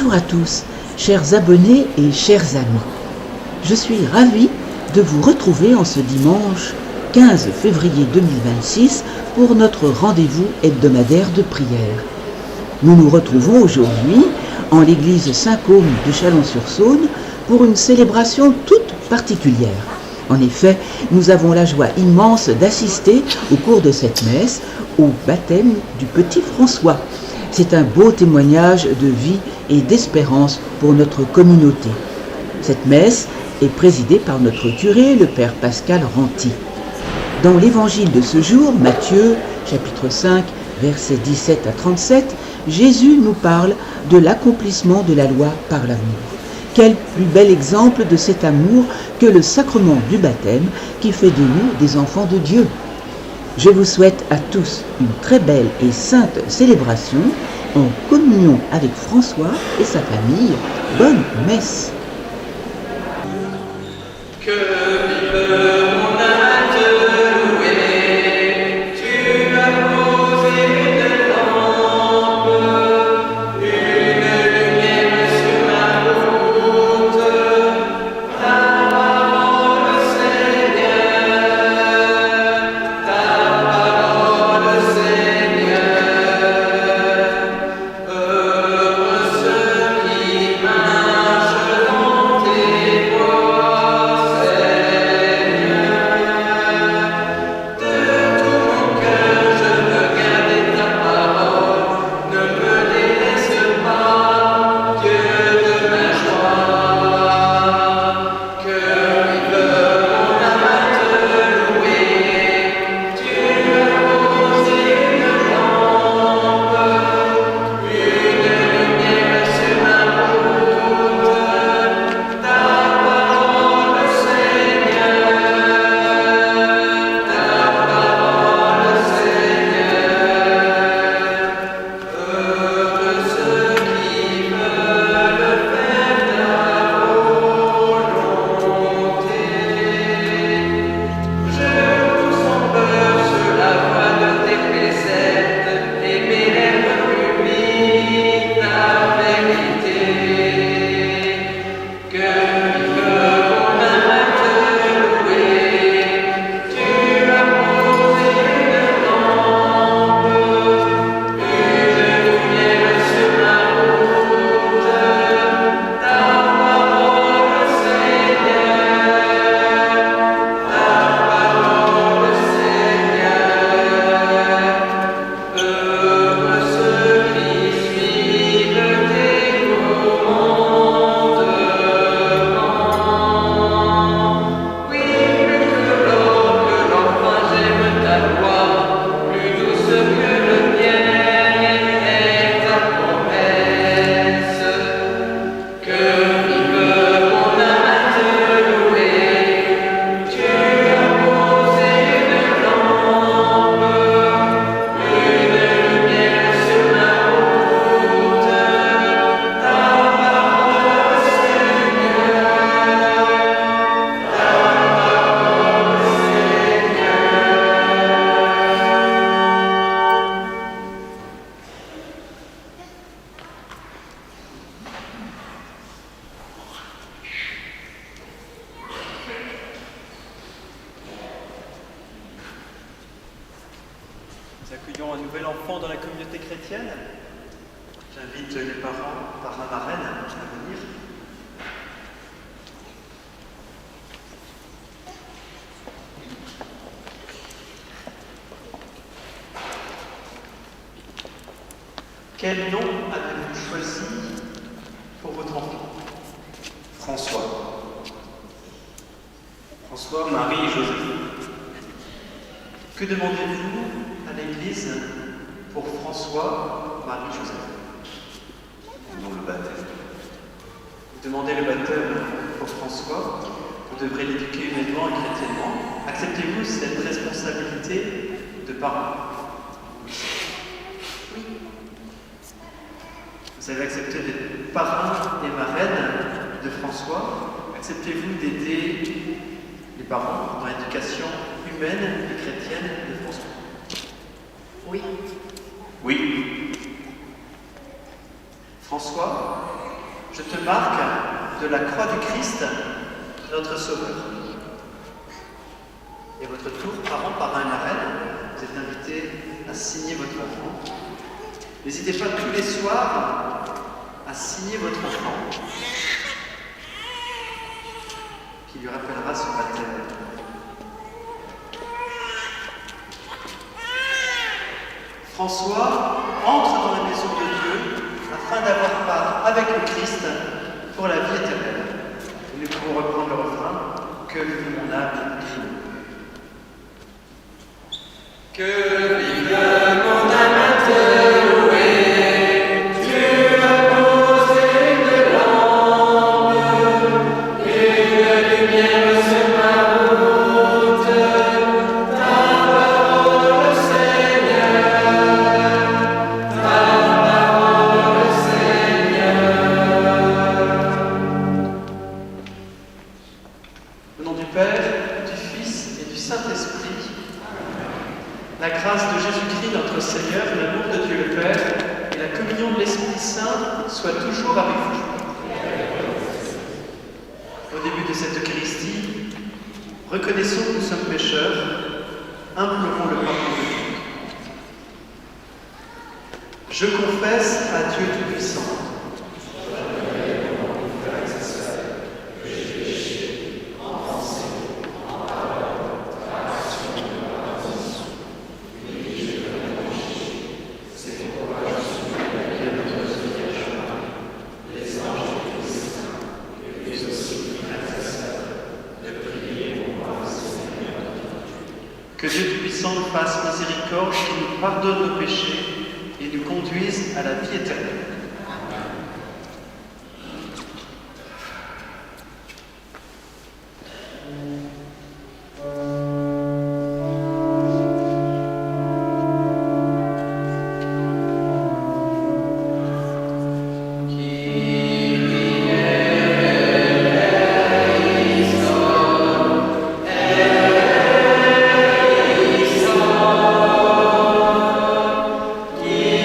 Bonjour à tous, chers abonnés et chers amis. Je suis ravie de vous retrouver en ce dimanche 15 février 2026 pour notre rendez-vous hebdomadaire de prière. Nous nous retrouvons aujourd'hui en l'église Saint-Côme de Chalon-sur-Saône pour une célébration toute particulière. En effet, nous avons la joie immense d'assister au cours de cette messe au baptême du petit François. C'est un beau témoignage de vie et d'espérance pour notre communauté. Cette messe est présidée par notre curé, le père Pascal Renty. Dans l'évangile de ce jour, Matthieu, chapitre 5, versets 17 à 37, Jésus nous parle de l'accomplissement de la loi par l'amour. Quel plus bel exemple de cet amour que le sacrement du baptême qui fait de nous des enfants de Dieu. Je vous souhaite à tous une très belle et sainte célébration en communion avec François et sa famille. Bonne messe. Nous accueillons un nouvel enfant dans la communauté chrétienne. J'invite les parents, marraines à venir. Quel nom avez-vous choisi pour votre enfant? François. François, Marie et Joseph. Que demandez-vous à l'Église pour François, Marie, Joseph? Nous le baptême. Vous demandez le baptême pour François, vous devrez l'éduquer humainement et chrétiennement. Acceptez-vous cette responsabilité de parent? Oui. Vous avez accepté d'être parrain et marraine de François. Acceptez-vous d'aider les parents dans l'éducation humaine et chrétienne de François? Oui. Oui. François, je te marque de la croix du Christ, notre Sauveur. Et à votre tour, parents, parrains et marraines, vous êtes invités à signer votre enfant. N'hésitez pas tous les soirs à signer votre enfant, qui lui rappellera son baptême. François entre dans la maison de Dieu afin d'avoir part avec le Christ pour la vie éternelle. Et nous pouvons reprendre le refrain « Que vive mon âme ». Que vive mon âme te louer, tu as posé une lampe, une lumière sur ma route, ta parole Seigneur, ta parole Seigneur. Au nom du Père, du Fils et du Saint-Esprit, la grâce de Jésus-Christ, notre Seigneur, l'amour de Dieu le Père et la communion de l'Esprit Saint soient toujours avec vous. Au début de cette Eucharistie, reconnaissons que nous sommes pécheurs, implorons le pardon de Dieu. Je confesse à Dieu Tout-Puissant. Que Dieu Tout-Puissant nous fasse miséricorde, qu'il nous pardonne nos péchés et nous conduise à la vie éternelle. Yeah.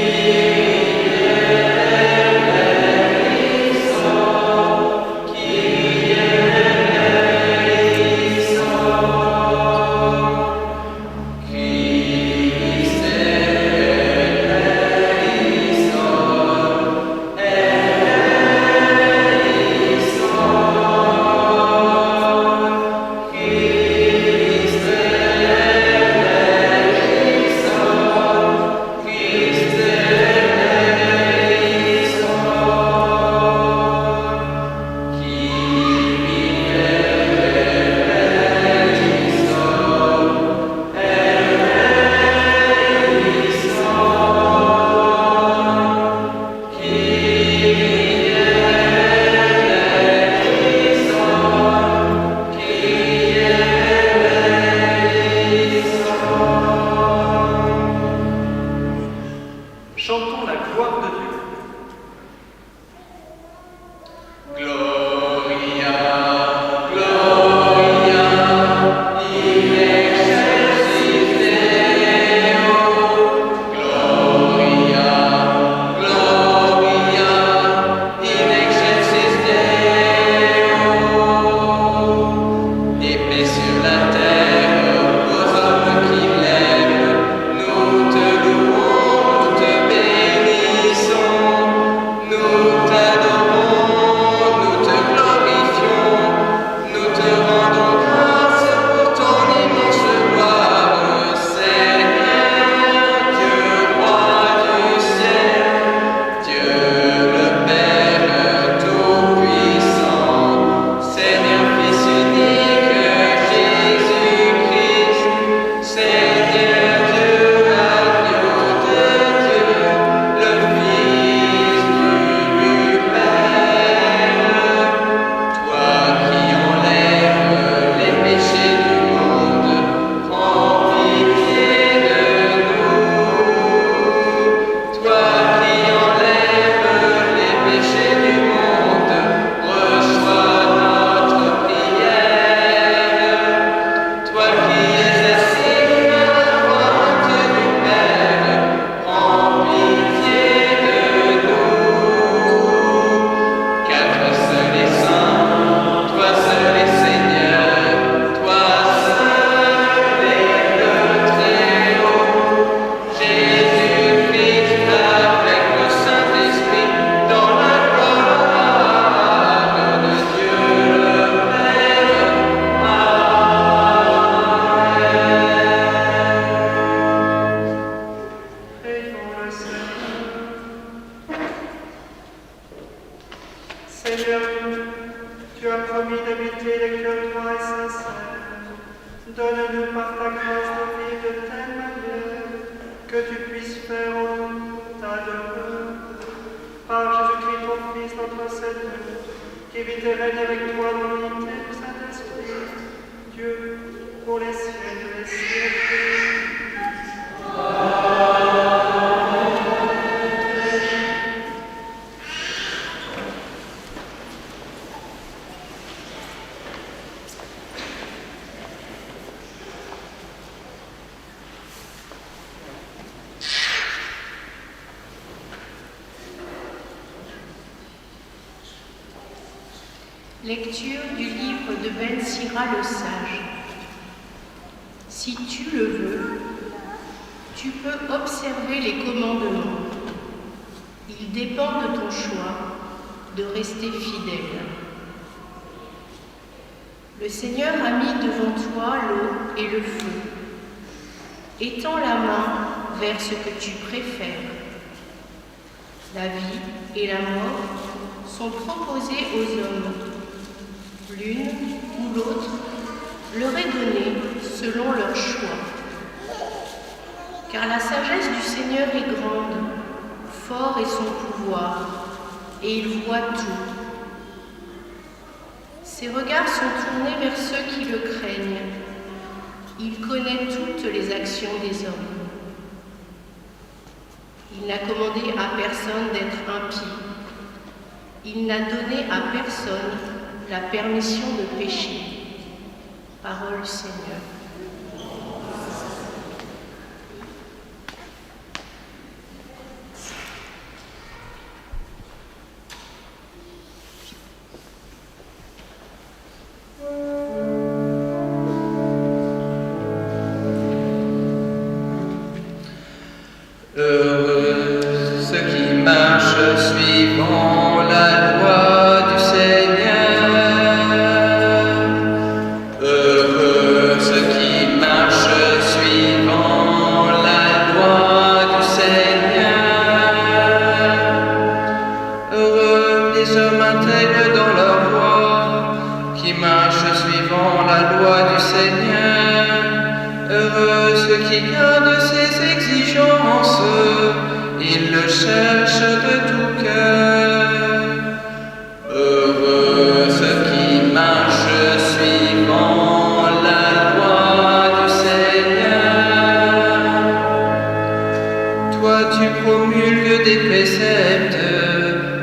Donne-nous par ta grâce de vivre de telle manière que tu puisses faire en nous t'adorer. Par Jésus-Christ, ton Fils, notre Seigneur, qui vit et règne avec toi dans l'unité du Saint-Esprit, Dieu, pour les siècles des siècles. Lecture du livre de Ben Sira le Sage. Si tu le veux, tu peux observer les commandements. Il dépend de ton choix de rester fidèle. Le Seigneur a mis devant toi l'eau et le feu. Étends la main vers ce que tu préfères. La vie et la mort sont proposées aux hommes. L'une ou l'autre leur est donnée selon leur choix. Car la sagesse du Seigneur est grande, fort est son pouvoir, et il voit tout. Ses regards sont tournés vers ceux qui le craignent. Il connaît toutes les actions des hommes. Il n'a commandé à personne d'être impie. Il n'a donné à personne la permission de pécher. Parole Seigneur. Heureux ceux qui marchent suivant la loi du Seigneur. Heureux ceux qui marchent suivant la loi du Seigneur. Heureux les hommes intègres dans leur voie, qui marchent suivant la loi du Seigneur. Heureux ceux qui gardent ses exigences, ils le cherchent de tout cœur. Heureux ceux qui marchent suivant la loi du Seigneur. Toi tu promulgues des préceptes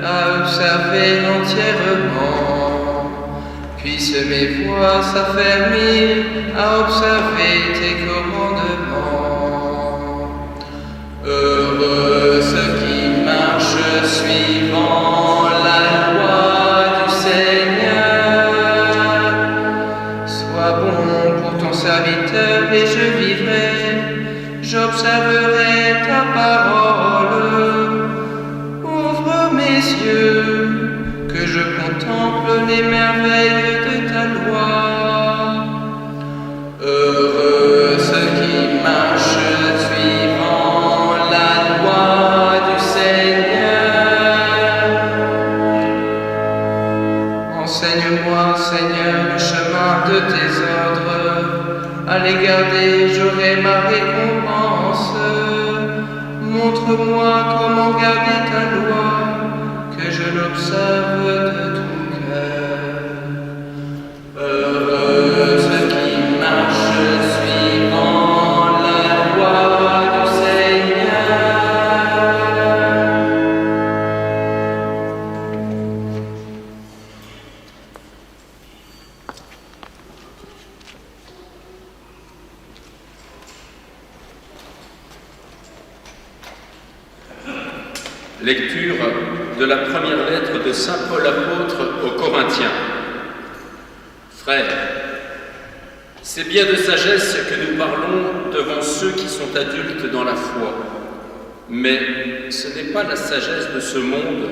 à observer entièrement. Puissent mes voix s'affermir à observer tes commandements. Heureux ceux qui marchent suivant la loi du Seigneur. Sois bon pour ton serviteur et je vivrai, j'observerai ta parole. Ouvre mes yeux, que je contemple les merveilles de ta loi. Heureux ceux qui marchent suivant la loi du Seigneur. Enseigne-moi, Seigneur, le chemin de tes ordres. À les garder, j'aurai ma récompense. Montre-moi comment garder ta loi, que je l'observe de tout cœur. Heureux ceux qui marchent suivant la loi du Seigneur. Lecture de la première lettre de saint Paul apôtre aux Corinthiens. Frères, c'est bien de sagesse que nous parlons devant ceux qui sont adultes dans la foi. Mais ce n'est pas la sagesse de ce monde,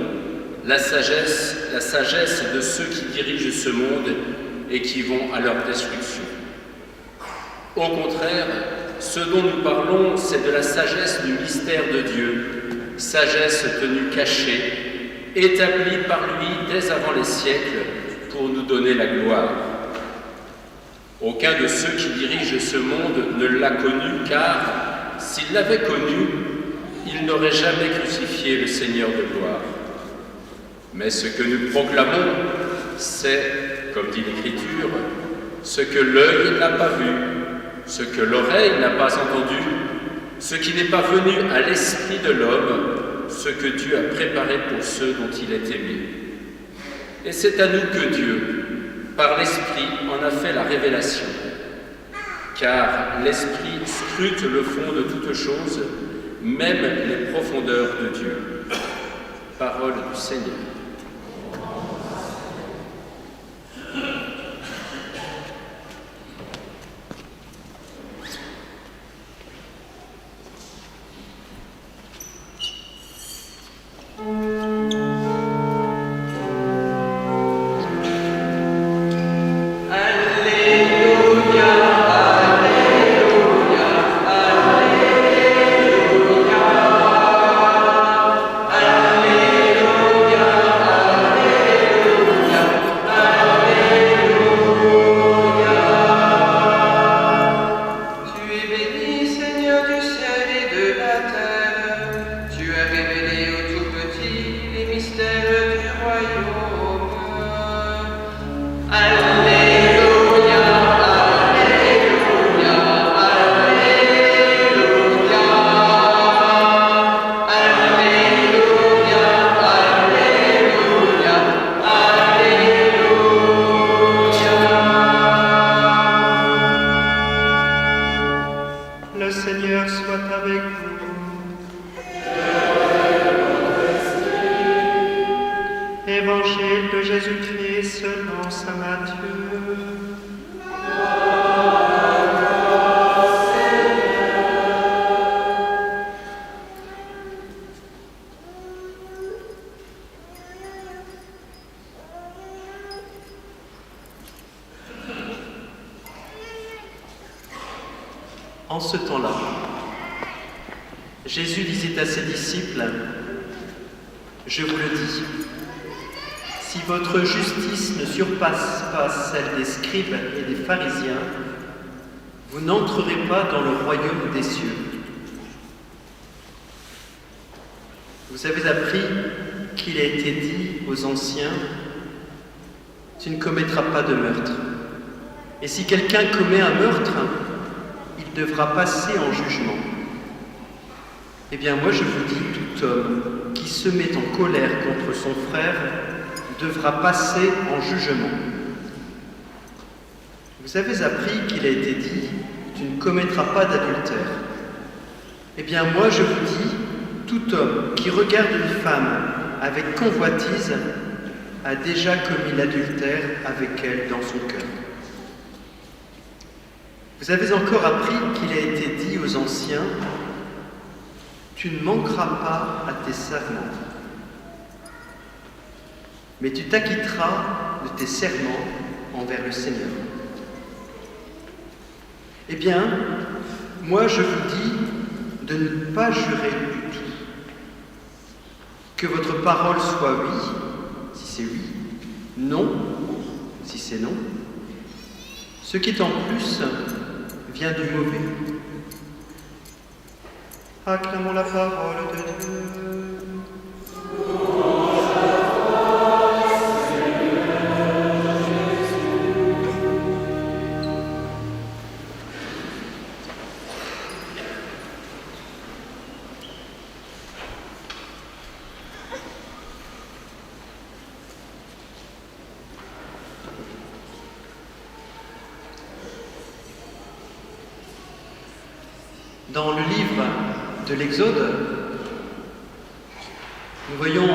la sagesse de ceux qui dirigent ce monde et qui vont à leur destruction. Au contraire, ce dont nous parlons, c'est de la sagesse du mystère de Dieu, sagesse tenue cachée, établie par lui dès avant les siècles pour nous donner la gloire. Aucun de ceux qui dirigent ce monde ne l'a connu, car s'il l'avait connu, il n'aurait jamais crucifié le Seigneur de gloire. Mais ce que nous proclamons, c'est, comme dit l'Écriture, ce que l'œil n'a pas vu, ce que l'oreille n'a pas entendu, ce qui n'est pas venu à l'esprit de l'homme, ce que Dieu a préparé pour ceux dont il est aimé. Et c'est à nous que Dieu, par l'Esprit, en a fait la révélation. Car l'Esprit scrute le fond de toutes choses, même les profondeurs de Dieu. Parole du Seigneur. Évangile de Jésus-Christ selon saint Matthieu. En ce temps-là, Jésus disait à ses disciples, « Je vous le dis, si votre justice ne surpasse pas celle des scribes et des pharisiens, vous n'entrerez pas dans le royaume des cieux. Vous avez appris qu'il a été dit aux anciens, « Tu ne commettras pas de meurtre. Et si quelqu'un commet un meurtre, il devra passer en jugement. Eh bien, moi je vous dis, tout homme qui se met en colère contre son frère devra passer en jugement. Vous avez appris qu'il a été dit, tu ne commettras pas d'adultère. Eh bien, moi je vous dis, tout homme qui regarde une femme avec convoitise a déjà commis l'adultère avec elle dans son cœur. Vous avez encore appris qu'il a été dit aux anciens, tu ne manqueras pas à tes serments, mais tu t'acquitteras de tes serments envers le Seigneur. Eh bien, moi je vous dis de ne pas jurer du tout. Que votre parole soit oui, si c'est oui, non, si c'est non. Ce qui est en plus vient du mauvais. Acclamons la parole de Dieu. Dans le livre de l'Exode, nous voyons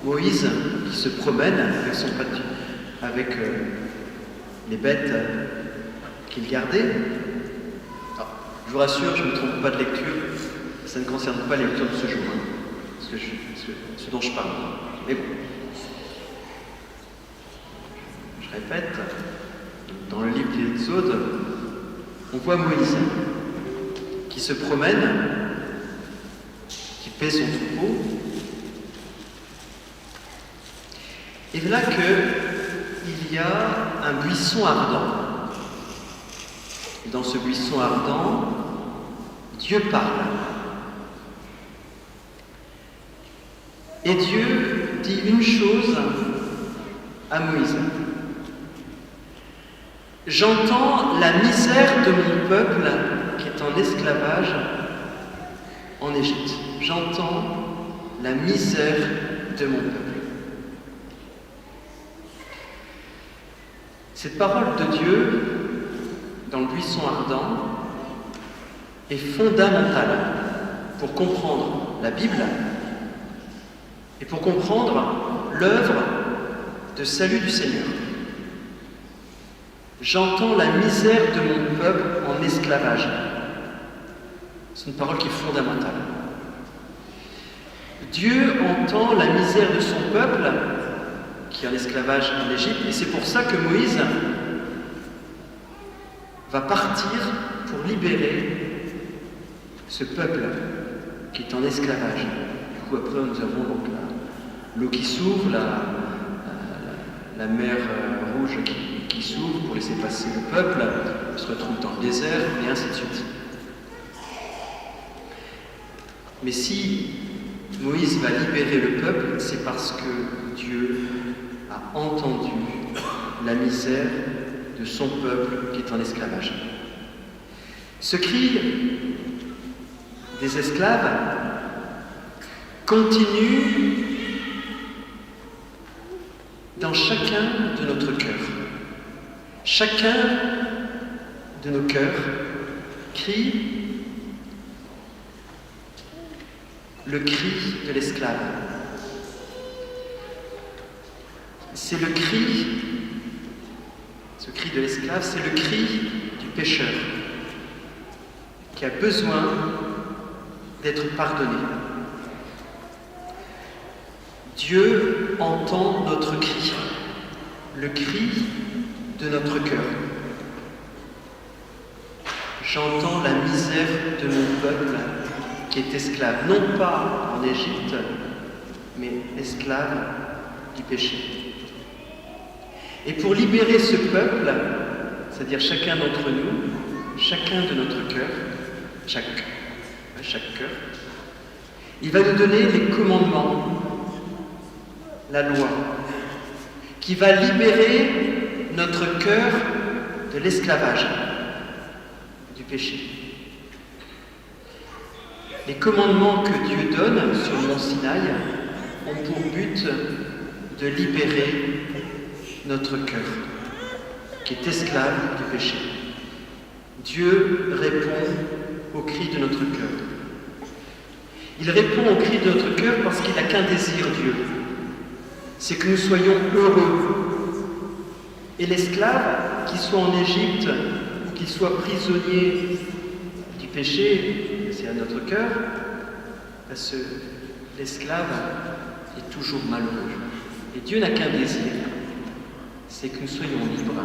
Moïse qui se promène avec son avec les bêtes qu'il gardait. Alors, je vous rassure, je ne me trompe pas de lecture, ça ne concerne pas les lectures de ce jour, ce dont je parle. Mais bon, je répète, dans le livre de l'Exode, on voit Moïse qui se promène, qui paie son troupeau, et voilà qu'il y a un buisson ardent. dans ce buisson ardent, Dieu parle. Et Dieu dit une chose à Moïse. J'entends la misère de mon peuple qui est en esclavage en Égypte. J'entends la misère de mon peuple. Cette parole de Dieu dans le buisson ardent est fondamentale pour comprendre la Bible et pour comprendre l'œuvre de salut du Seigneur. J'entends la misère de mon peuple en esclavage. C'est une parole qui est fondamentale. Dieu entend la misère de son peuple qui est en esclavage en Égypte, et c'est pour ça que Moïse va partir pour libérer ce peuple qui est en esclavage. Du coup, après, nous avons donc l'eau qui s'ouvre, la mer rouge qui s'ouvre pour laisser passer le peuple, il se retrouve dans le désert, et ainsi de suite. Mais si Moïse va libérer le peuple, c'est parce que Dieu a entendu la misère de son peuple qui est en esclavage. Ce cri des esclaves continue dans chacun de notre cœur. Chacun de nos cœurs crie le cri de l'esclave. C'est le cri, ce cri de l'esclave, c'est le cri du pécheur qui a besoin d'être pardonné. Dieu entend notre cri, le cri de notre cœur. J'entends la misère de mon peuple qui est esclave, non pas en Égypte, mais esclave du péché. Et pour libérer ce peuple, c'est-à-dire chacun d'entre nous, chacun de notre cœur, chaque cœur, il va nous donner les commandements, la loi, qui va libérer notre cœur de l'esclavage, du péché. Les commandements que Dieu donne sur le mont Sinaï ont pour but de libérer notre cœur, qui est esclave du péché. Dieu répond au cri de notre cœur. Il répond au cri de notre cœur parce qu'il n'a qu'un désir, Dieu. C'est que nous soyons heureux. Et l'esclave, qu'il soit en Égypte ou qu'il soit prisonnier du péché, c'est à notre cœur, parce que l'esclave est toujours malheureux. Et Dieu n'a qu'un désir, c'est que nous soyons libres,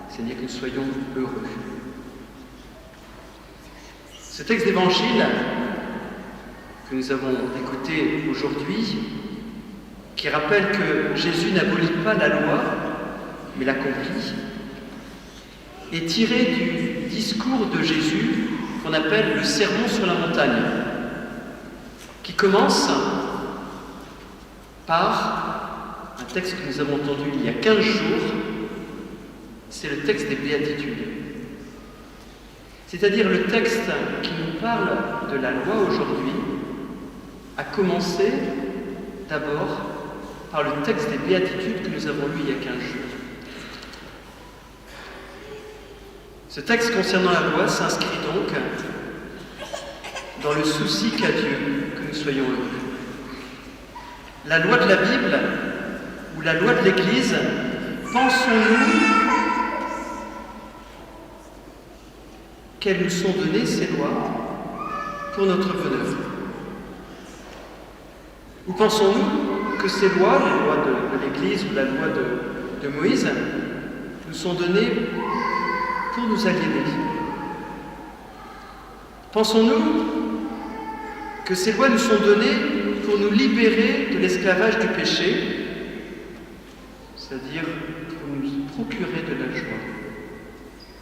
c'est-à-dire que nous soyons heureux. Ce texte d'évangile que nous avons écouté aujourd'hui, qui rappelle que Jésus n'abolit pas la loi, mais l'accomplit, est tiré du discours de Jésus qu'on appelle le sermon sur la montagne, qui commence par un texte que nous avons entendu il y a 15 jours, c'est le texte des béatitudes. C'est-à-dire le texte qui nous parle de la loi aujourd'hui a commencé d'abord par le texte des béatitudes que nous avons lu il y a 15 jours. Ce texte concernant la loi s'inscrit donc dans le souci qu'a Dieu que nous soyons heureux. La loi de la Bible ou la loi de l'Église, pensons-nous qu'elles nous sont données, ces lois, pour notre bonheur? Ou pensons-nous que ces lois, les lois de l'Église ou la loi de Moïse, nous sont données pour nous aliéner? Pensons-nous que ces lois nous sont données pour nous libérer de l'esclavage du péché, c'est-à-dire pour nous procurer de la joie?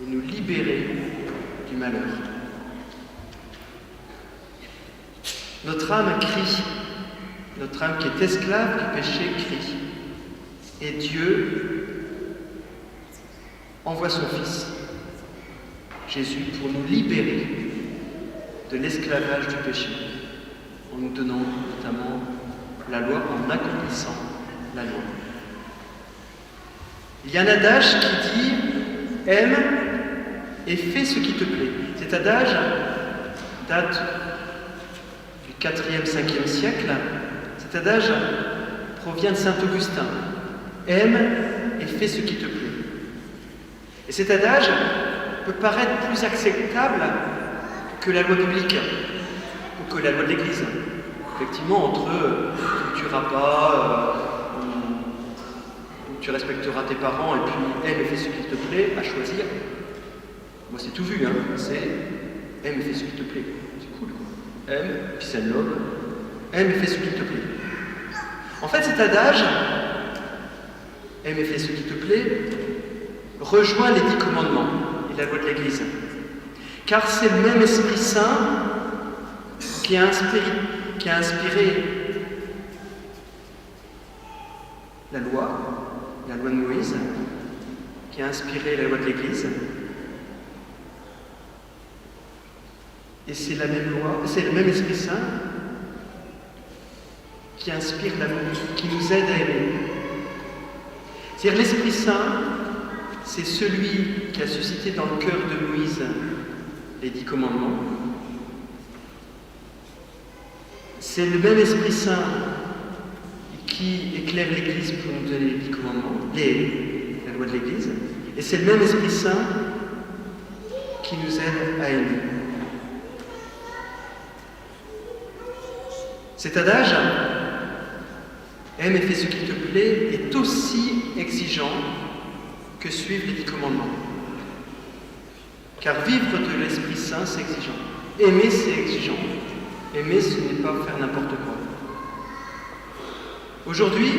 et nous libérer du malheur. Notre âme crie, notre âme qui est esclave du péché crie. Et Dieu envoie son Fils, Jésus, pour nous libérer de l'esclavage du péché, en nous donnant notamment la loi, en accomplissant la loi. Il y a un adage qui dit « Aime et fais ce qui te plaît ». Cet adage date du 4e, 5e siècle. Cet adage provient de saint Augustin. « Aime et fais ce qui te plaît ». Et cet adage peut paraître plus acceptable que la loi biblique ou que la loi de l'Église. Effectivement, entre tu ne tueras pas, tu respecteras tes parents, et puis aime et fais ce qui te plaît, à choisir. Moi, c'est tout vu, hein. C'est aime et fais ce qui te plaît. C'est cool, quoi. Aime, puis c'est l'homme. Aime et fais ce qui te plaît. En fait, cet adage, aime et fais ce qui te plaît, rejoint les 10 commandements et la loi de l'Église. Car c'est le même Esprit Saint qui a inspiré la loi de Moïse, qui a inspiré la loi de l'Église. Et c'est la même loi, c'est le même Esprit Saint qui inspire l'amour, qui nous aide à aimer. C'est-à-dire l'Esprit Saint, c'est celui qui a suscité dans le cœur de Moïse les 10 commandements. C'est le même Esprit Saint qui éclaire l'Église pour nous donner les 10 commandements, la loi de l'Église. Et c'est le même Esprit Saint qui nous aide à aimer. Cet adage, aime et fais ce qui te plaît, est aussi exigeant que suivre les 10 commandements. Car vivre de l'Esprit Saint, c'est exigeant. Aimer, c'est exigeant. Aimer, ce n'est pas faire n'importe quoi. Aujourd'hui,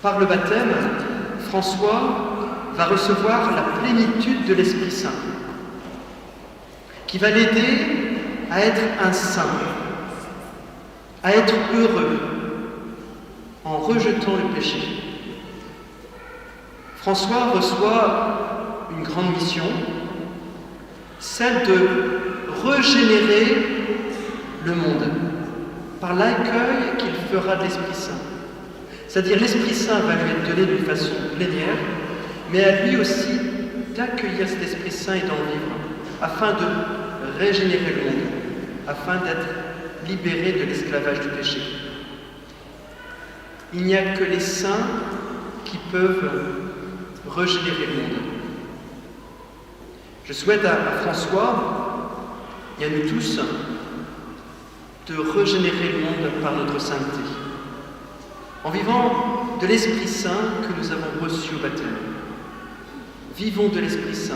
par le baptême, François va recevoir la plénitude de l'Esprit Saint, qui va l'aider à être un saint, à être heureux en rejetant le péché. François reçoit une grande mission, celle de régénérer le monde par l'accueil qu'il fera de l'Esprit Saint. C'est-à-dire l'Esprit Saint va lui être donné d'une façon plénière, mais à lui aussi d'accueillir cet Esprit Saint et d'en vivre, afin de régénérer le monde, afin d'être libéré de l'esclavage du péché. Il n'y a que les saints qui peuvent régénérer le monde. Je souhaite à François et à nous tous de régénérer le monde par notre sainteté, en vivant de l'Esprit Saint que nous avons reçu au baptême. Vivons de l'Esprit Saint.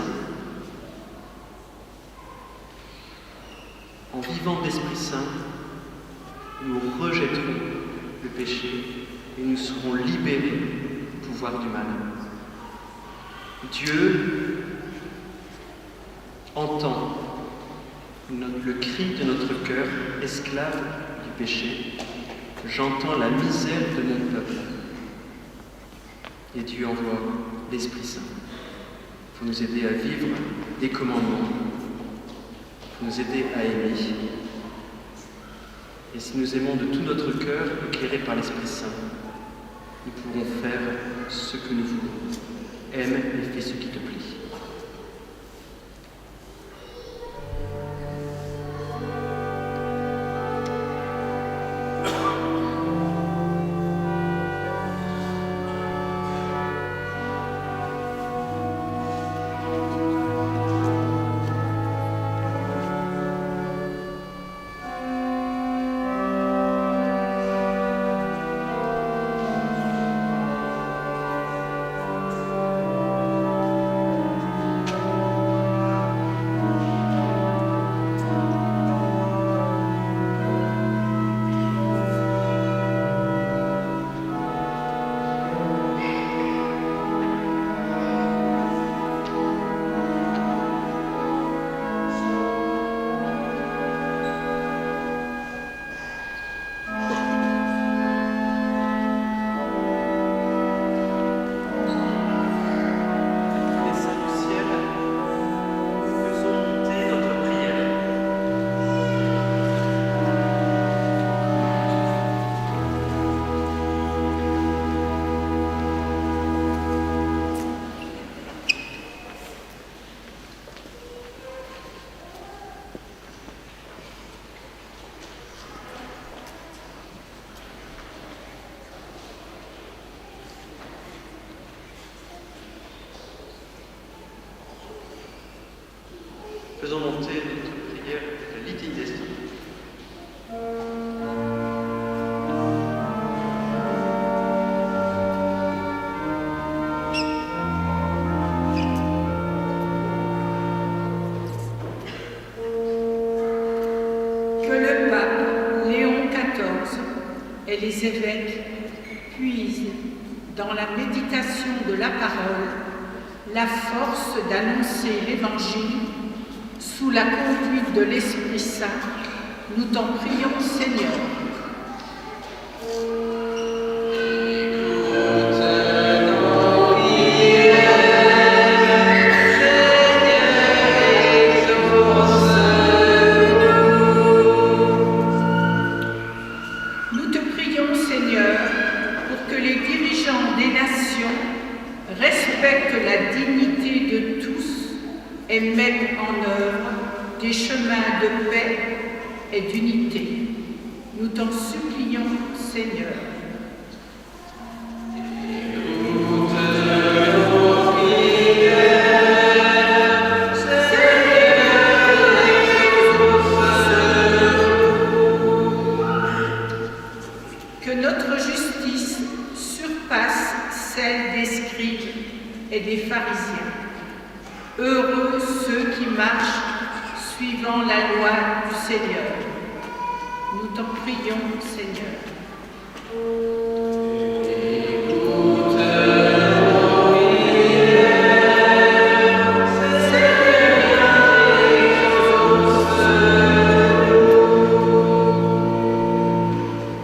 En vivant de l'Esprit Saint, nous rejetterons le péché et nous serons libérés du pouvoir du mal. Dieu entend le cri de notre cœur, esclave du péché. J'entends la misère de mon peuple. Et Dieu envoie l'Esprit Saint pour nous aider à vivre des commandements, pour nous aider à aimer. Et si nous aimons de tout notre cœur, éclairés par l'Esprit Saint, nous pourrons faire ce que nous voulons. Aime et fais ce qui te plaît. Faisons monter notre prière de la litanie d'Esther. Que le pape Léon XIV et les évêques puisent dans la méditation de la parole la force d'annoncer l'Évangile sous la conduite de l'Esprit Saint. Nous t'en prions, Seigneur. Nous te prions, Seigneur, pour que les dirigeants des nations respectent la dignité de tous et mettent en œuvre des chemins de paix et d'unité. Nous t'en supplions, Seigneur. Que notre justice surpasse celle des scribes et des pharisiens. Heureux ceux qui marchent suivant la loi du Seigneur. Nous t'en prions, Seigneur.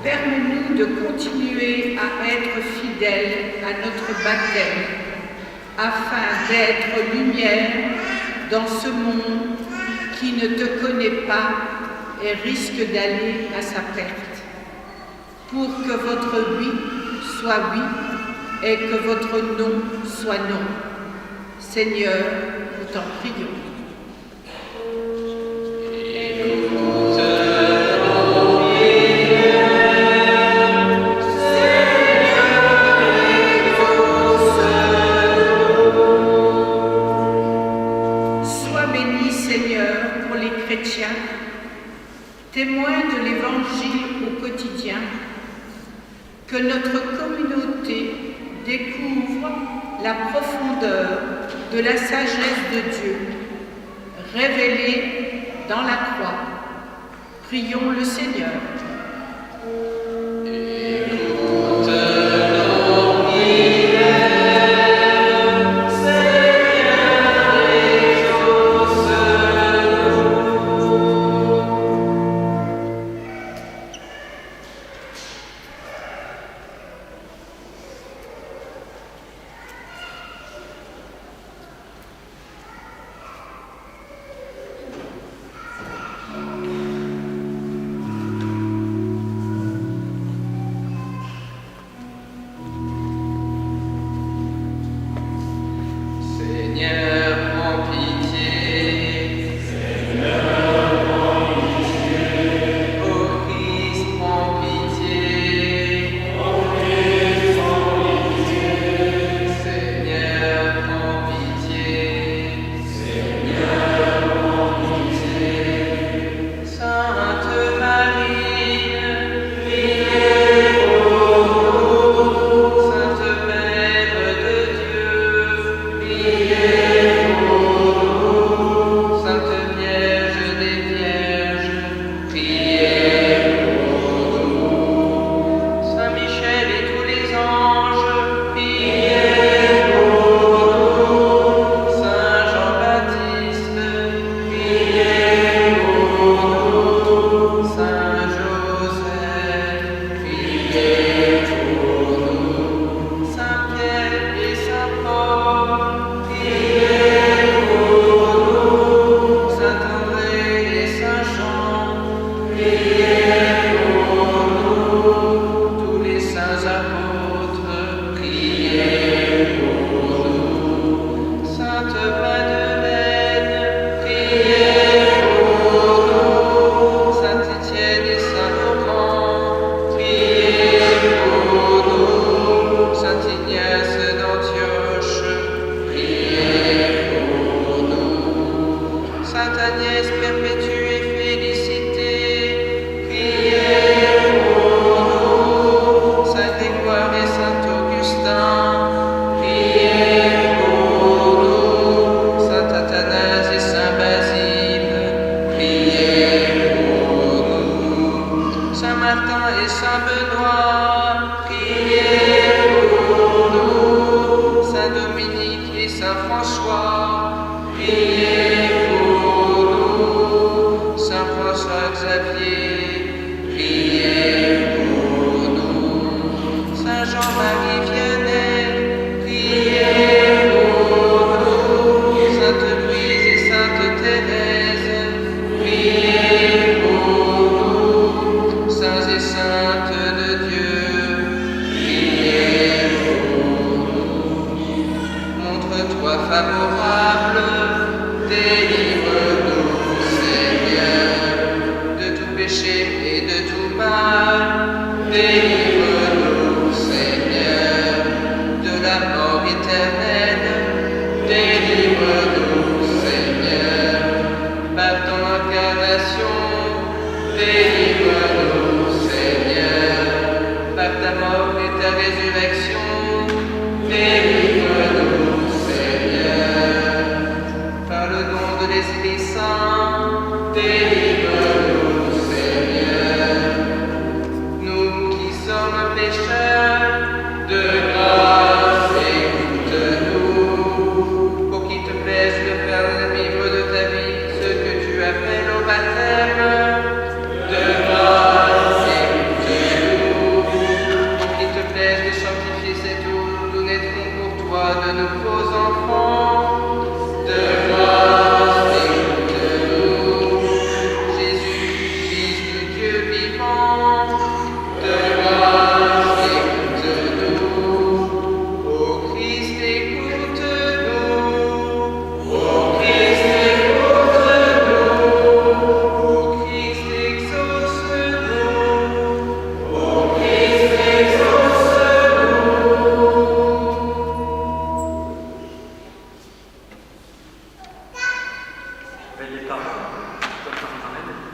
Permets-nous de continuer à être fidèles à notre baptême, afin d'être lumière dans ce monde qui ne te connaît pas et risque d'aller à sa perte. Pour que votre oui soit oui et que votre non soit non. Seigneur, nous t'en prions. Témoins de l'Évangile au quotidien, que notre communauté découvre la profondeur de la sagesse de Dieu, révélée dans la croix. Prions le Seigneur. priez pour nous. Saint François Xavier, priez pour nous. Saint Jean-Marie Vianney, priez pour nous. Sainte Louise et Sainte Thérèse, priez pour nous. Saints et saintes de Dieu, priez pour nous. Montre-toi favorable, délivre-nous, Seigneur, de tout péché et de tout mal. Délivre-nous, Seigneur, de la mort éternelle. Délivre-nous, Seigneur, par ton incarnation. Délivre-nous, Seigneur, par ta mort et ta résurrection. Délivre-nous, Seigneur, par le don de l'Esprit Saint. Délivre-nous, Seigneur, nous qui sommes pécheurs, de grâce écoute-nous, pour qu'il te plaise de faire vivre de ta vie ce que tu appelles au baptême. De grâce écoute-nous, pour qu'il te plaise de sanctifier cette eau, nous naîtrons pour toi de nouveaux enfants. De grâce écoute-nous, Jésus, Fils du Dieu vivant. De grâce écoute-nous, ô Christ écoute-nous, ô Christ écoute-nous, ô Christ exauce-nous, ô Christ exauce-nous. Belle paroles, comme par un remède.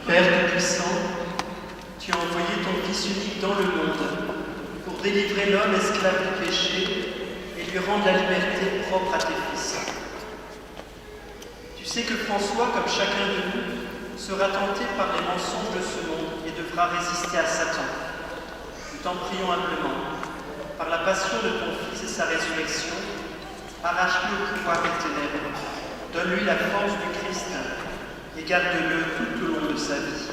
Père Tout-Puissant, tu as envoyé ton Fils unique dans le monde pour délivrer l'homme esclave du péché et lui rendre la liberté propre à tes fils. Tu sais que François, comme chacun de nous, sera tenté par les mensonges de ce monde et devra résister à Satan. Nous t'en prions humblement, par la passion de ton Fils et sa résurrection, arrache-lui au pouvoir des ténèbres, donne-lui la force du Christ et garde-le tout au long de sa vie,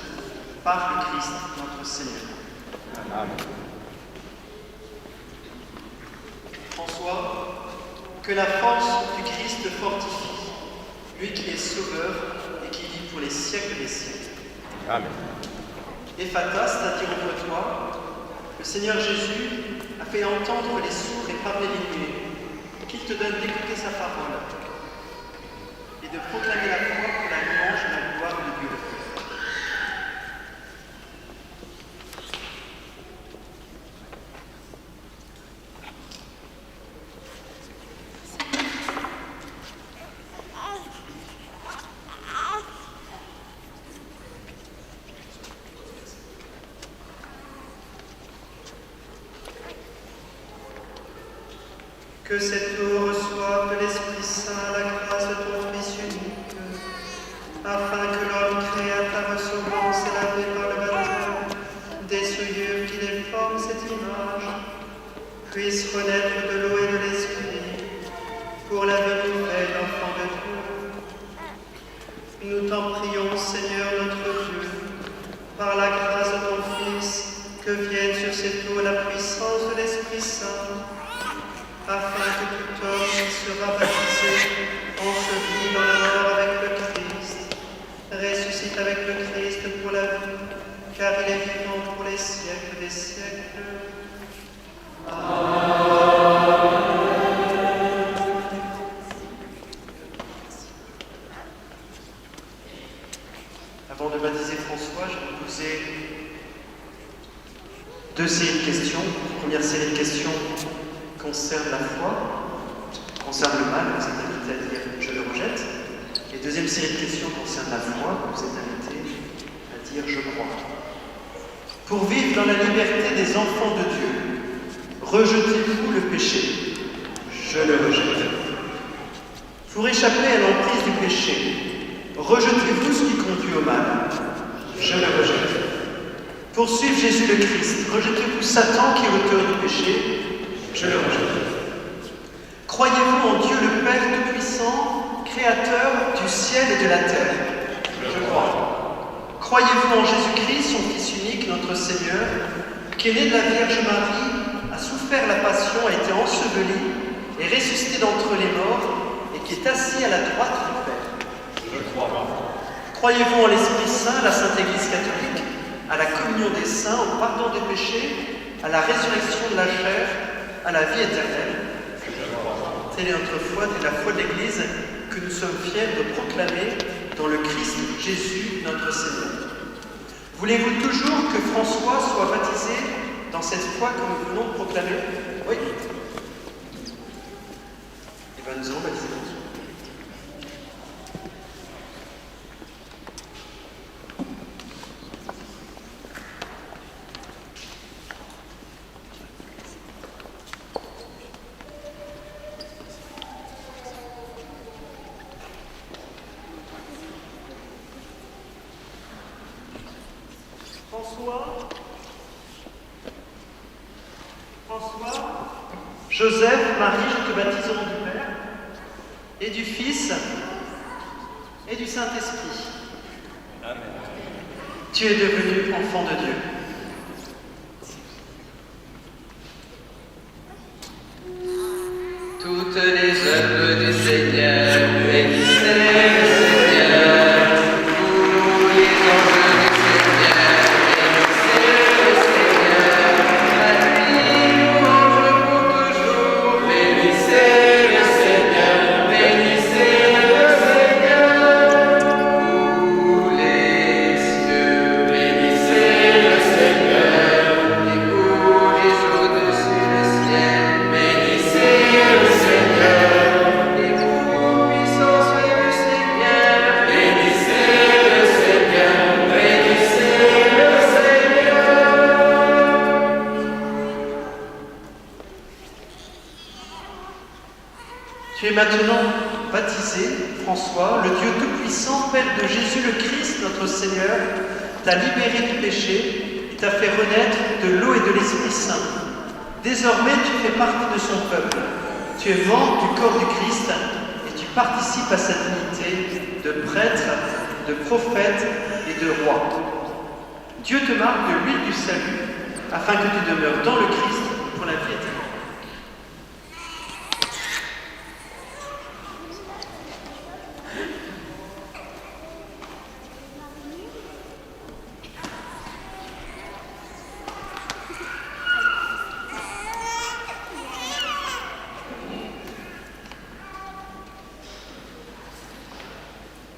par le Christ notre Seigneur. Amen. François, que la force du Christ te fortifie, lui qui est sauveur et qui vit pour les siècles des siècles. Amen. Ephata, c'est-à-dire ouvre-toi, le Seigneur Jésus a fait entendre les sourds et parler les muets, qu'il te donne d'écouter sa parole et de proclamer la foi pour la louange et la gloire de Dieu le Père. Que cette eau reçoive de l'Esprit Saint la grâce de ton Fils unique, afin que l'homme créé à ta ressemblance et lavé par le baptême des souillures qui déforment cette image, puisse renaître de l'eau et de l'Esprit pour la vie nouvelle d'enfant de Dieu. Nous t'en prions, Seigneur notre Dieu, par la grâce de ton Fils, que vienne sur cette eau la puissance de l'Esprit Saint, afin que tout homme qui sera baptisé enseveli dans la mort avec le Christ, ressuscite avec le Christ pour la vie, car il est vivant pour les siècles des siècles. Amen. 1 Avant de baptiser François, je vais vous poser deux séries de questions. La première série de questions concerne la foi, concerne le mal, vous êtes invité à dire « je le rejette ». Et deuxième série de questions concerne la foi, vous êtes invité à dire « je crois ». Pour vivre dans la liberté des enfants de Dieu, rejetez-vous le péché? Je le rejette. Pour échapper à l'emprise du péché, rejetez-vous ce qui conduit au mal? Je le rejette. Pour suivre Jésus le Christ, rejetez-vous Satan qui est auteur du péché? Je le rejette. Croyez-vous en Dieu le Père Tout-Puissant, Créateur du ciel et de la terre? Je crois. Croyez-vous en Jésus-Christ, son Fils unique, notre Seigneur, qui est né de la Vierge Marie, a souffert la passion, a été enseveli, est ressuscité d'entre les morts et qui est assis à la droite du Père? Je crois. Croyez-vous en l'Esprit Saint, la Sainte Église catholique, à la communion des saints, au pardon des péchés, à la résurrection de la chair, à la vie éternelle? Telle est notre foi, telle est la foi de l'Église que nous sommes fiers de proclamer dans le Christ Jésus, notre Seigneur. Voulez-vous toujours que François soit baptisé dans cette foi que nous venons de proclamer? Oui. Eh bien, nous allons baptiser François. François, Joseph, Marie, je te baptise au nom du Père, et du Fils, et du Saint-Esprit. Amen. Tu es devenu enfant de Dieu. Toutes les œuvres du Seigneur, bénissez le Seigneur. Tous les anges du Seigneur, bénissez le Seigneur. À lui, louange pour toujours, bénissez le Seigneur, bénissez le Seigneur. Tous les cieux, bénissez le Seigneur. Et pour les au-dessus du ciel, bénissez le Seigneur. Et vous, puissance du Seigneur, bénissez le Seigneur, bénissez le Seigneur. Tu es maintenant baptisé, François, le Dieu Tout-Puissant, Père de Jésus le Christ, notre Seigneur, t'a libéré du péché et t'a fait renaître de l'eau et de l'Esprit Saint. Désormais, tu fais partie de son peuple. Tu es membre du corps du Christ et tu participes à cette unité de prêtre, de prophète et de roi. Dieu te marque de l'huile du salut afin que tu demeures dans le Christ pour la vie éternelle.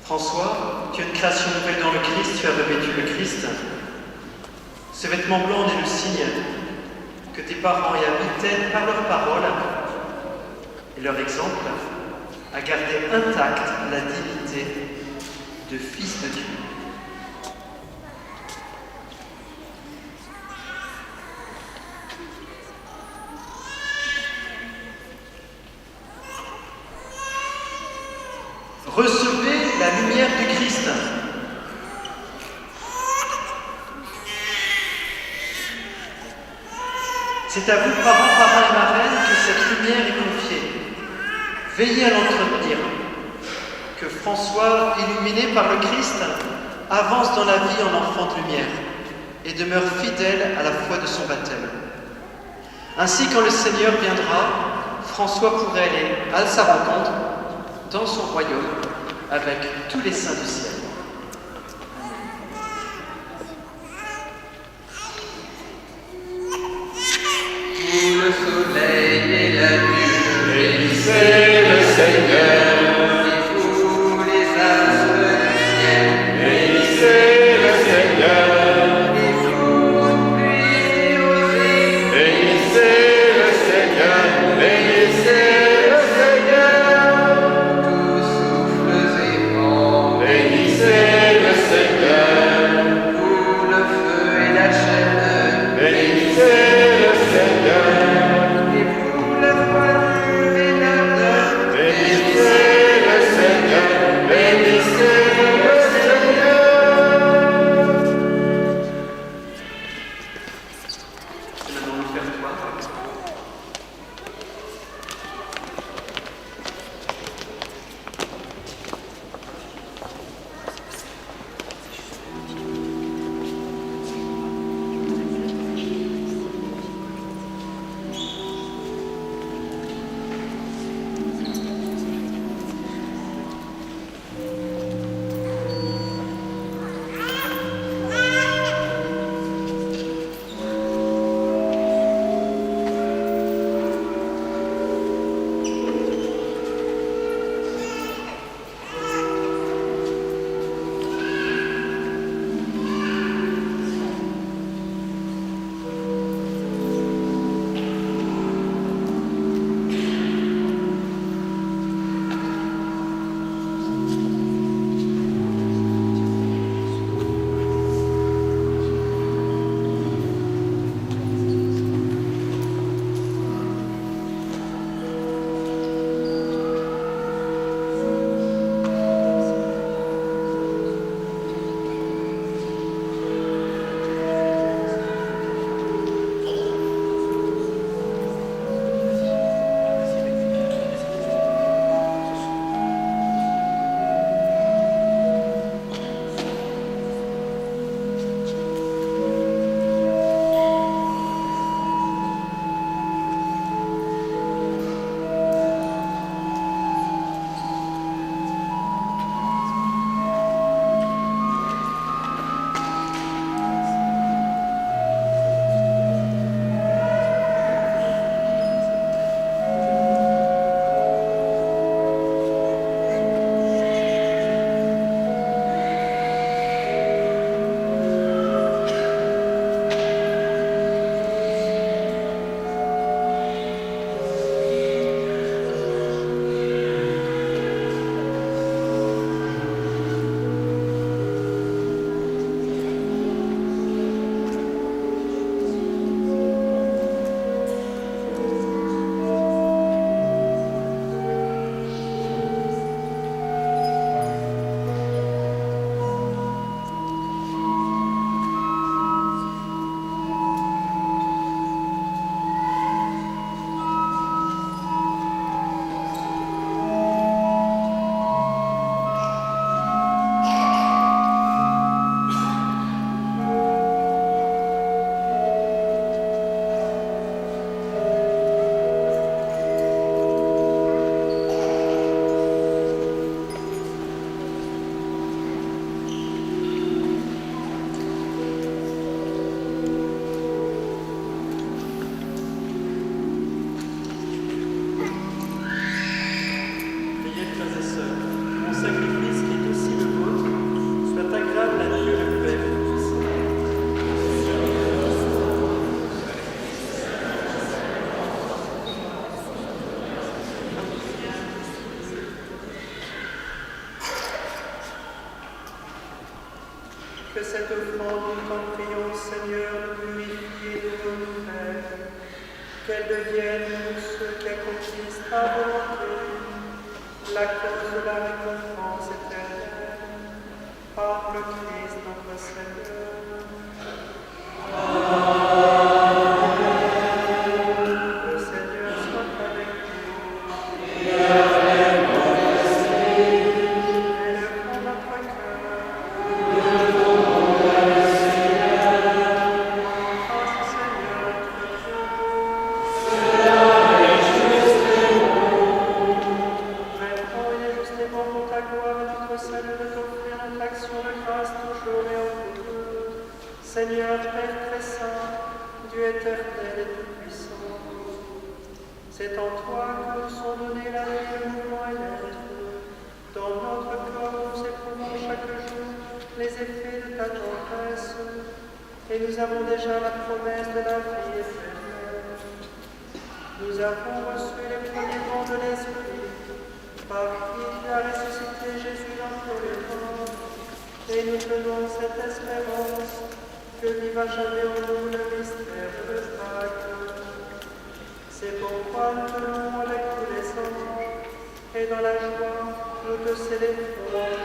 François, tu es une création nouvelle dans le Christ, tu as revêtu le Christ. Ce vêtement blanc en est le signe que tes parents et amis t'aident par leur parole et leur exemple à garder intacte la dignité de fils de Dieu. Recevez la lumière du Christ. C'est à vous, parents et marraines, que cette lumière est confiée. Veillez à l'entretenir. Que François, illuminé par le Christ, avance dans la vie en enfant de lumière et demeure fidèle à la foi de son baptême. Ainsi, quand le Seigneur viendra, François pourrait aller à sa rencontre dans son royaume avec tous les saints du ciel. Sous le soleil et la lune, bénissez le Seigneur. Et vous, les astres du ciel, bénissez Que cette offrande, nous t'en prions, Seigneur, nous purifie et nous renouvelle. Qu'elle devienne pour ceux qui accomplissent ta volonté la cause de la récompense éternelle. Par le Christ notre Seigneur. Le Seigneur soit avec nous. Élevons notre cœur. Grâce, Seigneur, notre Dieu. Maintenant, il est justement pour ta gloire et notre salut de t'offrir notre action de grâce toujours et en tout. Seigneur, Père très saint, Dieu éternel et tout-puissant, c'est en toi que nous sont donnés la vie, le mouvement et l'être. Dans notre corps, nous éprouvons chaque jour les effets de ta tendresse, et nous avons déjà la promesse de la vie éternelle. Nous avons reçu les premiers dons de l'Esprit, par qui tu as ressuscité Jésus d'entre les morts, et nous tenons cette espérance que vive à jamais en nous le mystère de Pâques. C'est pourquoi nous te louons avec tous les anges, et dans la joie, nous te célébrons.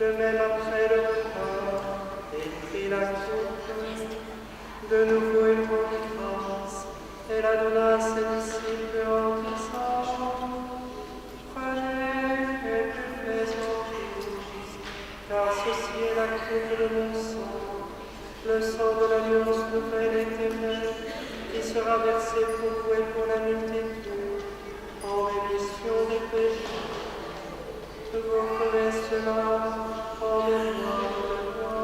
De même après le repas, il prit la coupe, de nouveau il rendit grâce, et la donna à ses disciples en disant, prenez et buvez-en tous, car ceci est la coupe de mon sang, le sang de l'alliance nouvelle et éternelle, qui sera versé pour vous et pour la multitude, en rémission des péchés. Vous ferez cela en mémoire de moi.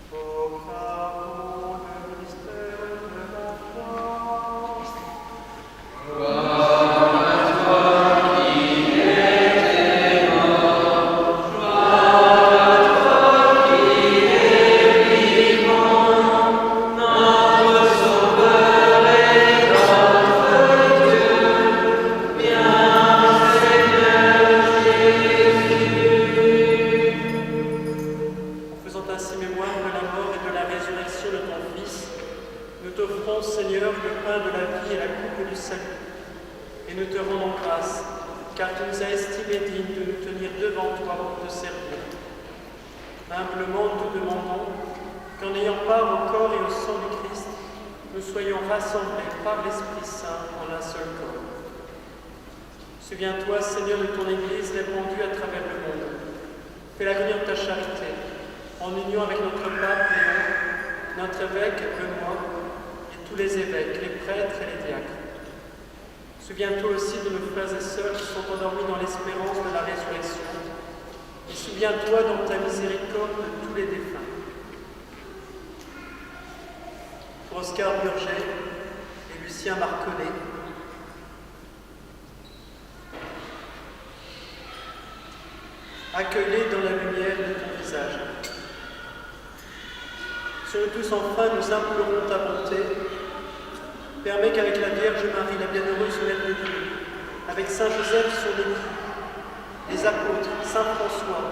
Proclamons le mystère de la foi. es le pain de la vie et la coupe du salut. Et nous te rendons grâce, car tu nous as estimés dignes de nous tenir devant toi pour te servir. Humblement, nous te demandons qu'en ayant part au corps et au sang du Christ, nous soyons rassemblés par l'Esprit Saint en un seul corps. Souviens-toi, Seigneur, de ton Église répandue à travers le monde. Fais-la grandir de ta charité, en union avec notre pape Léon, notre évêque Benoît, et tous les évêques, les prêtres et les diacres. Souviens-toi aussi de nos frères et sœurs qui sont endormis dans l'espérance de la résurrection. Et souviens-toi dans ta miséricorde de tous les défunts. Pour Oscar Burger et Lucien Marconnet, accueille-les dans la lumière de ton visage. Sur nous tous enfin, nous implorons ta bonté. Permets qu'avec la Vierge Marie, la bienheureuse Mère de Dieu, avec Saint Joseph, son époux, les apôtres, Saint François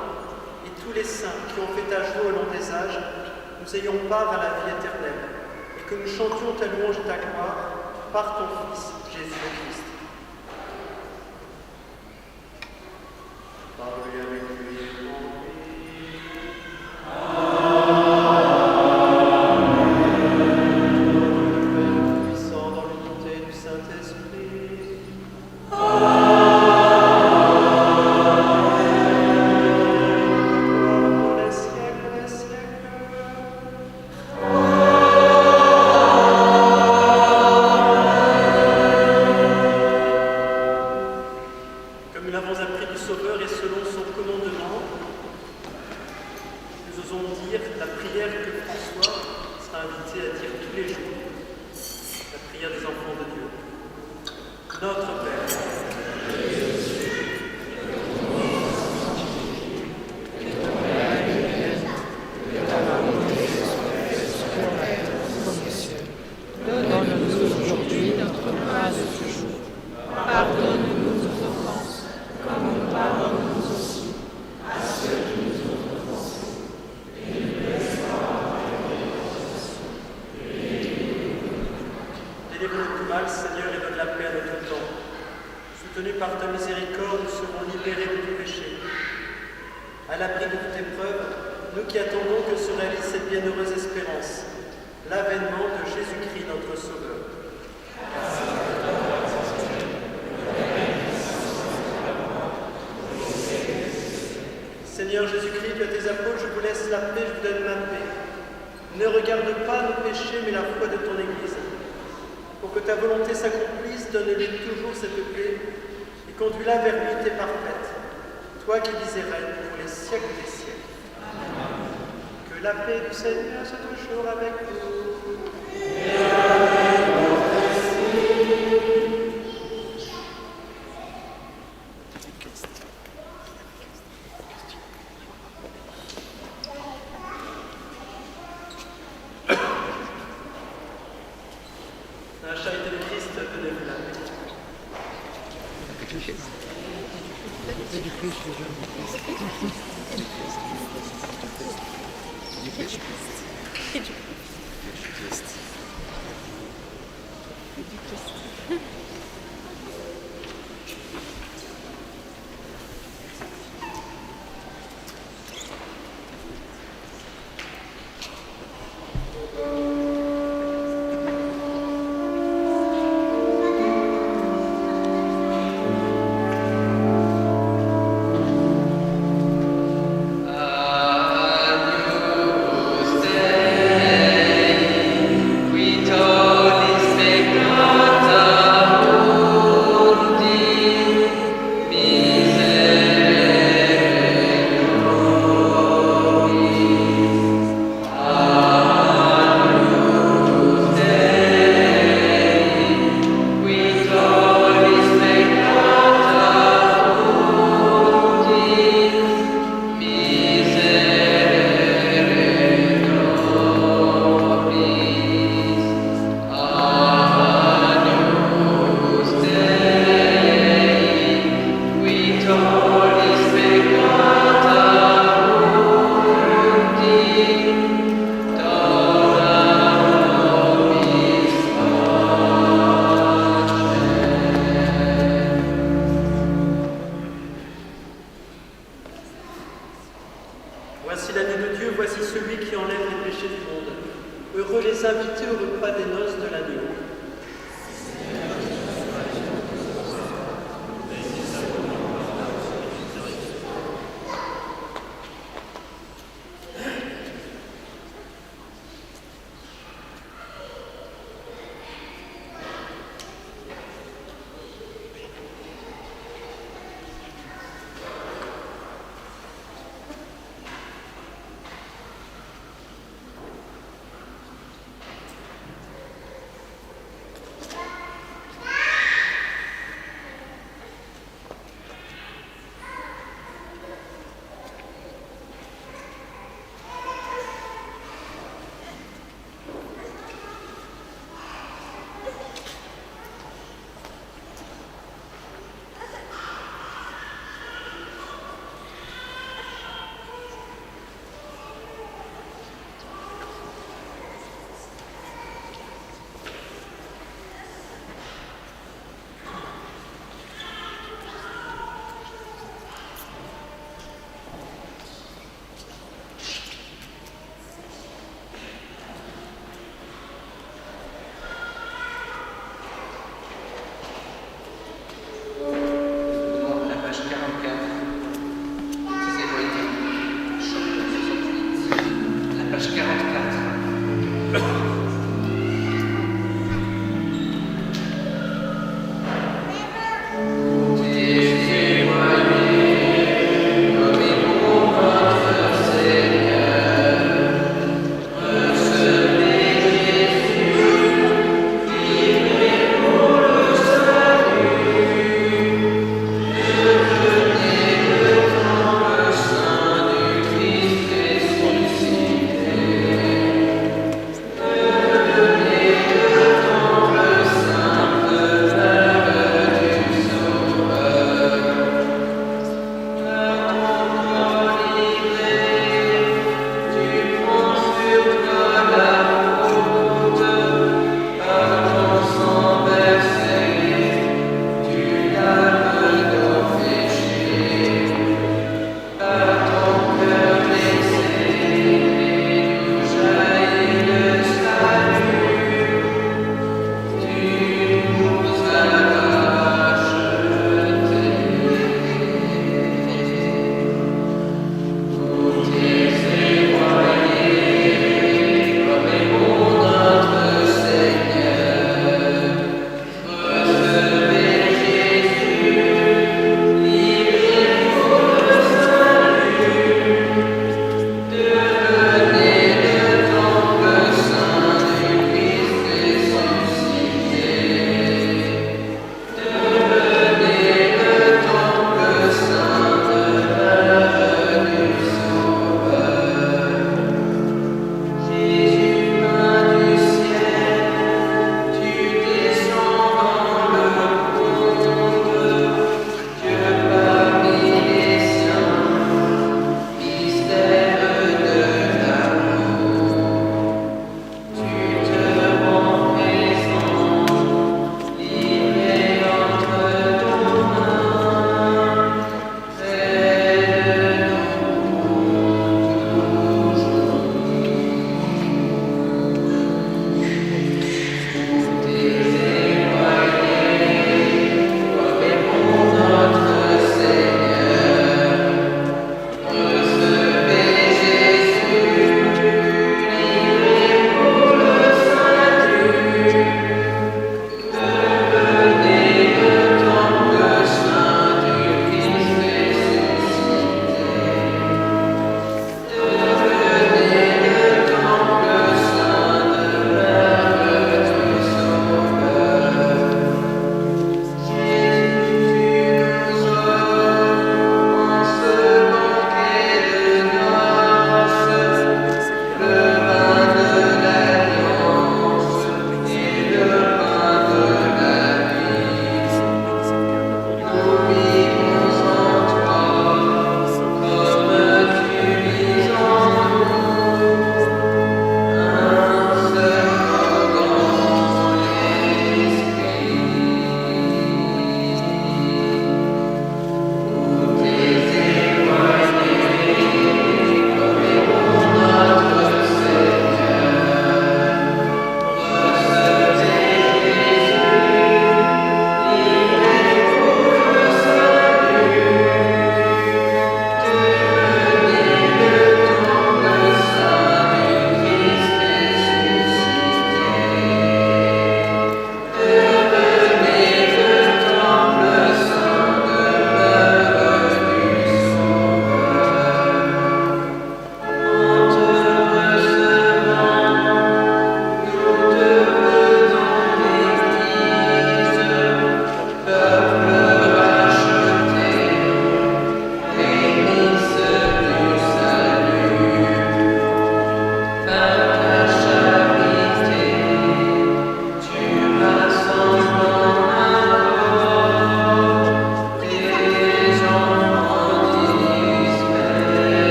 et tous les saints qui ont fait ta joie au long des âges, nous ayons part à la vie éternelle et que nous chantions ta louange et ta gloire par ton Fils, Jésus le Christ. Parle-lui avec lui et en Seigneur Jésus-Christ, tu as tes apôtres, je vous laisse la paix, je vous donne ma paix. Ne regarde pas nos péchés, mais la foi de ton Église. Pour que ta volonté s'accomplisse, donne-lui toujours cette paix et conduis-la vers l'unité parfaite. Toi qui vis et règnes pour les siècles des siècles. Que la paix du Seigneur soit toujours avec vous. Et avec votre esprit. La charité de Christ, donnez-vous la paix. Qui tollis peccata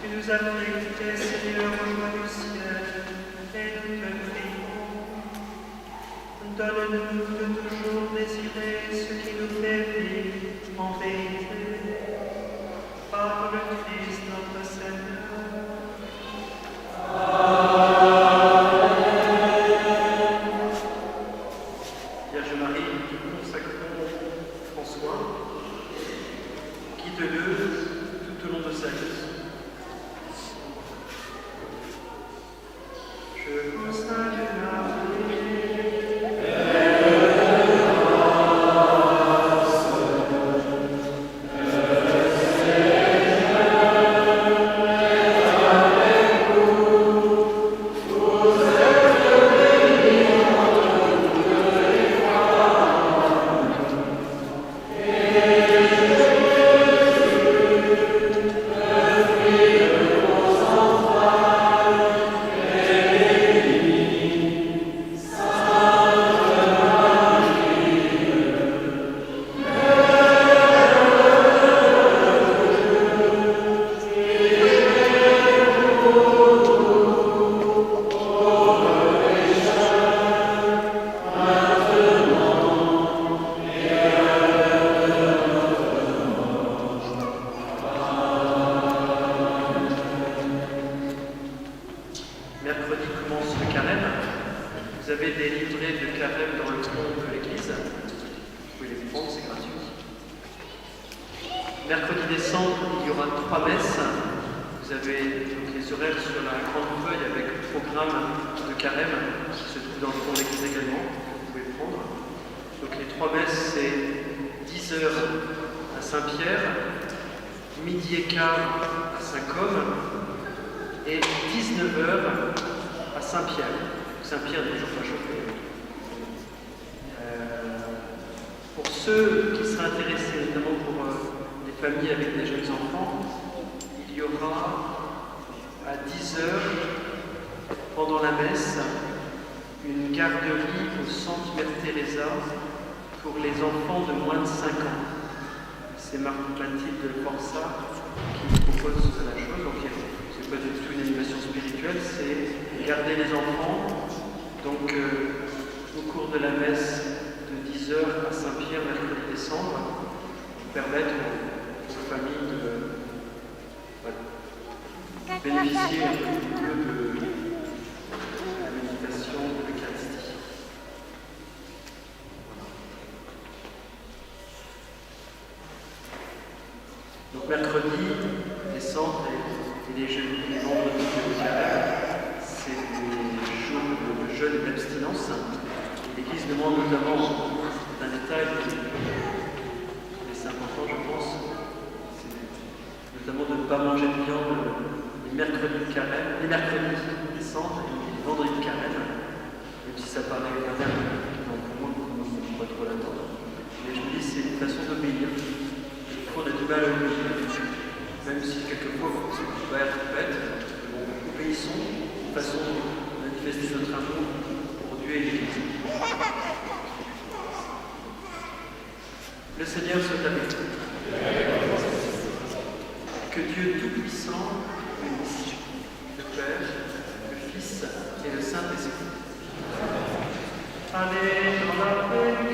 Tu nous as fait écouter, Seigneur, au roi du ciel, et nous te prions. Donne-nous de toujours désirer ce qui nous fait vivre en vérité, par le Christ notre Seigneur. Vierge Marie, nous consacrons François, guide-le tout au long de sa vie. Je vous salue Marie. Mercredi commence le carême. Vous avez des livrets de carême dans le fond de l'église. Vous pouvez les prendre, c'est gratuit. Mercredi décembre, il y aura 3 messes. Vous avez donc les horaires sur la grande feuille avec le programme de carême qui se trouve dans le fond de l'église également. Vous pouvez prendre. Donc les 3 messes, c'est 10h à Saint-Pierre, midi et quart à Saint-Côme, et 19h à Saint-Pierre. Saint-Pierre n'est toujours pas chauffé. Pour ceux qui seraient intéressés, notamment pour les familles avec des jeunes enfants, il y aura à 10h, pendant la messe, une garderie au centre Mère Teresa pour les enfants de moins de 5 ans. C'est Mathilde Forza qui propose la chose. Donc, c'est pas du tout une animation spirituelle, c'est garder les enfants. Donc, au cours de la messe de 10h à Saint-Pierre, mercredi décembre, pour permettre aux familles de bénéficier un petit peu de la méditation de l'Eucharistie. Donc, mercredi décembre et les jeudis et les vendredis de carême, c'est des jours de jeûne et d'abstinence. L'Église demande notamment un détail qui est important, je pense, c'est notamment de ne pas manger de viande les mercredis de carême, les mercredis décembre et les vendredis de carême, même si ça paraît éternel, donc pour moi, on ne peut pas trop l'attendre. Mais je me dis, c'est une façon d'obéir. On a du mal à obéir, même si quelquefois ça peut être bête, obéissons, une façon de manifester notre amour pour Dieu et l'Église. Le Seigneur soit avec vous. Que Dieu Tout-Puissant bénisse le Père, le Fils et le Saint-Esprit. Allez dans la paix.